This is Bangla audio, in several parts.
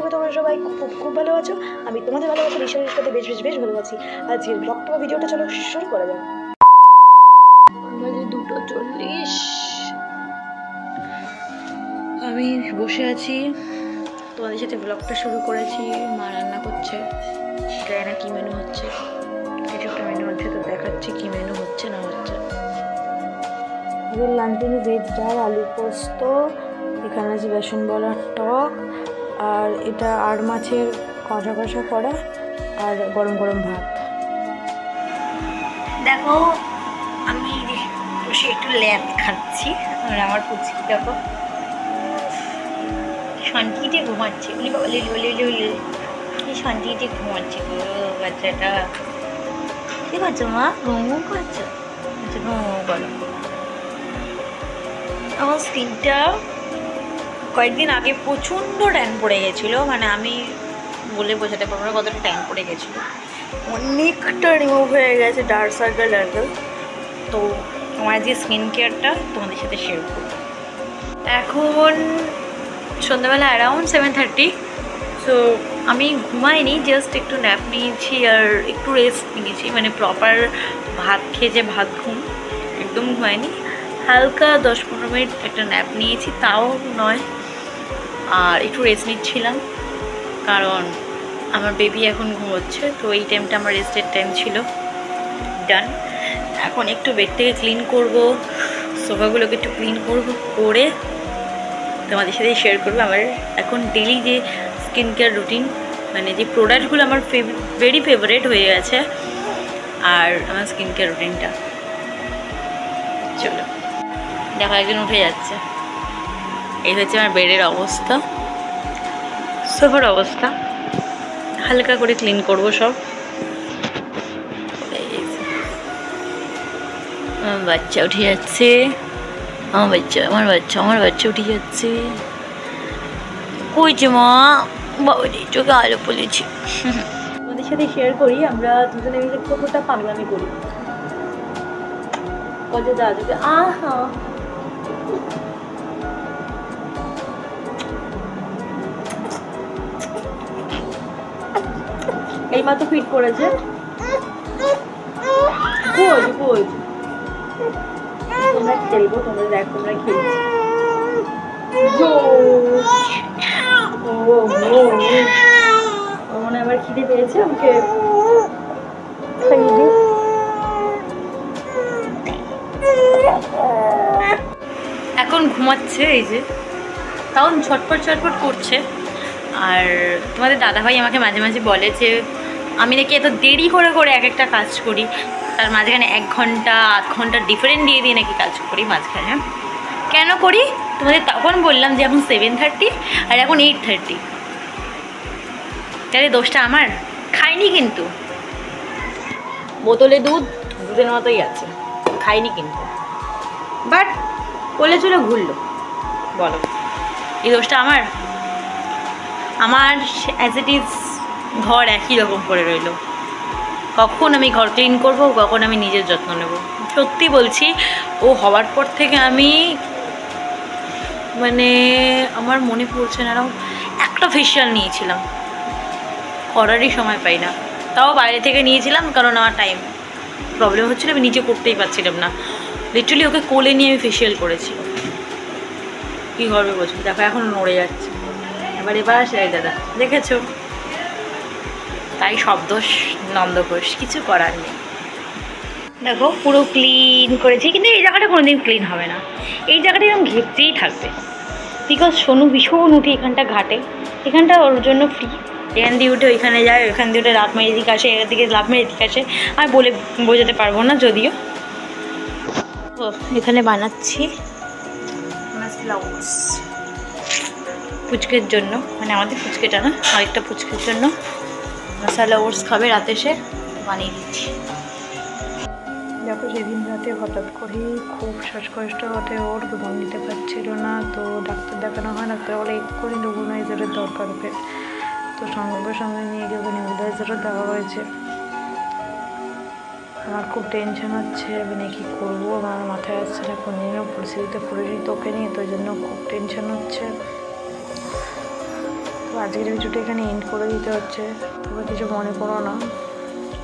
করি তোমরা সবাই খুব খুব ভালো আছো। আমি তোমাদের ভালোবাসা বিশ্বাস করতে বেশ বেশ বেশ ভালো আছি। আজকের ব্লগটা বা ভিডিওটা চলো শুরু করা যাক। বাজে 2:40, আমি বসে আছি, তোমাদের সাথে ব্লগটা শুরু করেছি। মা রান্না করছে, জানি না কি মেনু হচ্ছে, কিছু একটা মেনু হচ্ছে, তো দেখাচ্ছি কি মেনু হচ্ছে না হচ্ছে। লাঞ্চ মেনু ভেজ ডাল, আলু পোস্ত, এখানে আছে বেসন বলার টক, আর এটা আর মাছের কষা কষা করা, আর গরম গরম ভাত। দেখো আমি বসে একটু ল্যাদ খাচ্ছি, আর আমার পুচকি দেখো শান্তিতে ঘুমাচ্ছে। উনি বাবা কি শান্তিতে ঘুমাচ্ছে গো বাচ্চাটা। কি করছো মা? ঘুমু করছো? আচ্ছা ঘুমু করো। আমার স্কিনটা কয়েকদিন আগে প্রচণ্ড ট্যান পড়ে গেছিলো, মানে আমি বলে বোঝাতে পারবো না কতটা ট্যান পড়ে গেছিলো। অনেকটা রিমুভ হয়ে গেছে ডার্ক সার্কেল। তো আমার যে স্কিন কেয়ারটা তোমাদের সাথে শেয়ার করবো। এখন সন্ধ্যাবেলা অ্যারাউন্ড 7:30। সো আমি ঘুমাইনি, জাস্ট একটু ন্যাপ নিয়েছি আর একটু রেস্ট নিয়েছি, মানে প্রপার ভাত খেয়ে যে ভাত ঘুম, একদম ঘুমাইনি। হালকা 10-15 মিনিট একটা ন্যাপ নিয়েছি, তাও নয়, আর একটু রেস্ট নিচ্ছিলাম কারণ আমার বেবি এখন ঘুমোচ্ছে। তো এই টাইমটা আমার রেস্টের টাইম ছিল। ডান। এখন একটু বেডটাকে ক্লিন করব, সোফাগুলোকে একটু ক্লিন করবো, করে তোমাদের সাথে শেয়ার করবো আমার এখন ডেলি যে স্কিন কেয়ার রুটিন, মানে যে প্রোডাক্টগুলো আমার ভেরি ফেভারেট হয়ে গেছে, আর আমার স্কিন কেয়ার রুটিনটা। চলো দেখো, একজন উঠে যাচ্ছে। এই হচ্ছে আমার বেডের অবস্থা, সোফার অবস্থা। হালকা করে ক্লিন করব সব। আমার বাচ্চা উঠে যাচ্ছে, আমার বাচ্চা উঠে যাচ্ছে। কইছে মা? বাবা চোখে আলো পড়েছে। আমাদের সাথে শেয়ার করি, আমরা দুজনে মিলে কতটা পাগলামি করি। কত দাদু আহা এই মা তো ফিট করেছে। তোমরা খেলবো, তোমরা দেখ, তোমরা খেলছি। মনে আবার খিদে পেয়েছে, আমাকে খাইয়ে দিই। এখন ঘুমাচ্ছে, এই যে তাও ছটপট ছটপট করছে। আর তোমাদের দাদাভাই আমাকে মাঝে মাঝে বলে যে আমি নাকি এত দেরি করে করে এক একটা কাজ করি, তার মাঝখানে 1 ঘন্টা 8 ঘন্টা ডিফারেন্ট দিয়ে দিয়ে নাকি কাজ করি মাঝখানে। কেন করি তোমাদের তখন বললাম যে এখন 7:30 আর এখন 8:30। তাহলে দোষটা আমার? খাইনি কিন্তু, বোতলে দুধের মতোই আছে, খাইনি কিন্তু, বাট কোলে চলে ঘুরলো। বলো এই দোষটা আমার? আমার অ্যাজ ইট ইজ ঘর একই রকম করে রইল। কখন আমি ঘর ক্লিন করব, কখন আমি নিজের যত্ন নেব। সত্যি বলছি, ও হওয়ার পর থেকে আমি মানে আমার মনে পড়ছে না এরকম একটা ফেশিয়াল নিয়েছিলাম, করারই সময় পাই না। তাও বাইরে থেকে নিয়েছিলাম কারণ আমার টাইম প্রবলেম হচ্ছিলো, আমি নিজে করতেই পারছিলাম না। লিটারালি ওকে কোলে নিয়ে আমি ফেশিয়াল করেছি। কী করবে বলছো? দেখো এখন নড়ে যাচ্ছে। এবার সেই দাদা দেখেছো, তাই সব দোষ নন্দঘোষ, কিছু করার নেই। দেখো পুরো ক্লিন করেছি, কিন্তু এই জায়গাটা কোনোদিন ক্লিন হবে না, এই জায়গাটা এরকম ঘেপতেই থাকবে। বিকজ সোনু ভীষণ উঠে এখানটা ঘাটে, এখানটা ওর জন্য ফ্রি। এখান দিয়ে উঠে ওইখানে যায়, ওইখান দিয়ে উঠে লাভ মেরে দিকে আসে, এখান থেকে লাভ মেরে দিকে আসে। আমি বলে বোঝাতে পারবো না যদিও। তো এখানে বানাচ্ছি ব্লাউজ পুচকের জন্য, মানে আমাদের পুচকেটা না, আরেকটা পুচকের জন্য মশালা ওটস খাবে রাতে, সে বানিয়ে দিচ্ছি। দেখো সেদিন রাতে হঠাৎ করে খুব শ্বাসকষ্ট হতে ওর ঘুম দিতে পারছিল না, তো ডাক্তার দেখানো হয়। ডাক্তার বলে এক্ষুনি নেবুলাইজারের দরকার হবে, তো সঙ্গে সঙ্গে নিয়ে গিয়ে ওকে নেবুলাইজারও দেওয়া হয়েছে। আমার খুব টেনশন হচ্ছে, মানে কী করবো, আমার মাথায় আসছে না কোন দিনও পরিস্থিতিতে পড়েছি তোকে নিয়ে, তো ওই জন্য খুব টেনশন হচ্ছে। তো আজকের ভিডিওটা এখানে এন্ড করে দিতে হচ্ছে, তোমরা কিছু মনে করো না,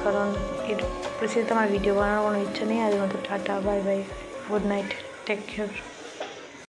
কারণ এর বেশি তো আমার ভিডিও বানানোর কোনো ইচ্ছা নেই। আজকের মতো tata, bye bye, good night, take care.